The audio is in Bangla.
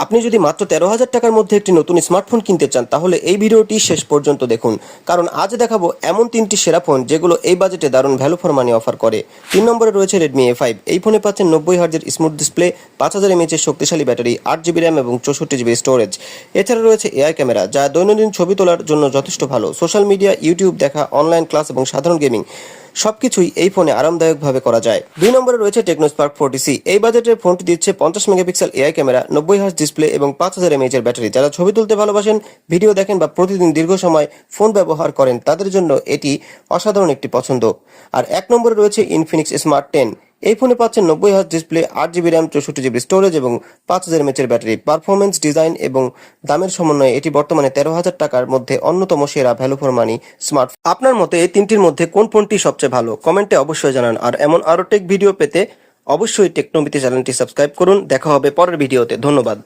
আপনি যদি মাত্র 13,000 টাকার মধ্যে একটি নতুন স্মার্টফোন কিনতে চান তাহলে এই ভিডিওটি শেষ পর্যন্ত দেখুন, কারণ আজ দেখাবো এমন 3টি সেরা ফোন যেগুলো এই বাজেটে দারুণ ভ্যালু ফর মানি অফার করে। 3 নম্বরে রয়েছে Redmi A5। এই ফোনে পাচ্ছেন 90 হার্জের স্মুথ ডিসপ্লে, 5000 mAh এর শক্তিশালী ব্যাটারি, 8GB র্যাম এবং 64GB স্টোরেজ। এছাড়া রয়েছে AI ক্যামেরা, যা দৈনন্দিন ছবি তোলার জন্য যথেষ্ট ভালো। সোশ্যাল মিডিয়া, ইউটিউব দেখা, অনলাইন ক্লাস এবং সাধারণ গেমিং সবকিছুই এই ফোনে আরামদায়কভাবে করা যায়। 2 নম্বরে রয়েছে Tecno Spark 40C। এই বাজেটের ফোনটি দিচ্ছে 50 megapixel AI camera, 90 hertz display এবং 5000 mAh এর ব্যাটারি। যারা ছবি তুলতে ভালোবাসেন, ভিডিও দেখেন বা প্রতিদিন দীর্ঘ সময় ফোন ব্যবহার করেন, তাদের জন্য এটি অসাধারণ একটি পছন্দ। আর 1 নম্বরে রয়েছে Infinix Smart 10। এই ফোনে পাচ্ছেন 90 hertz display, 8GB RAM, 64GB storage এবং 5000 mAh এর ব্যাটারি। পারফরমেন্স, ডিজাইন এবং দামের সমন্বয়ে এটি বর্তমানে 13,000 টাকার মধ্যে অন্যতম সেরা ভ্যালু ফর মানি স্মার্টফোন। আপনার মতে এই তিনটির মধ্যে কোন ফোনটি সবচেয়ে ভালো কমেন্টে অবশ্যই জানান। আর এমন আরো টেক ভিডিও পেতে অবশ্যই টেকনোমিতি চ্যানেলটি সাবস্ক্রাইব করুন। দেখা হবে পরের ভিডিওতে। ধন্যবাদ।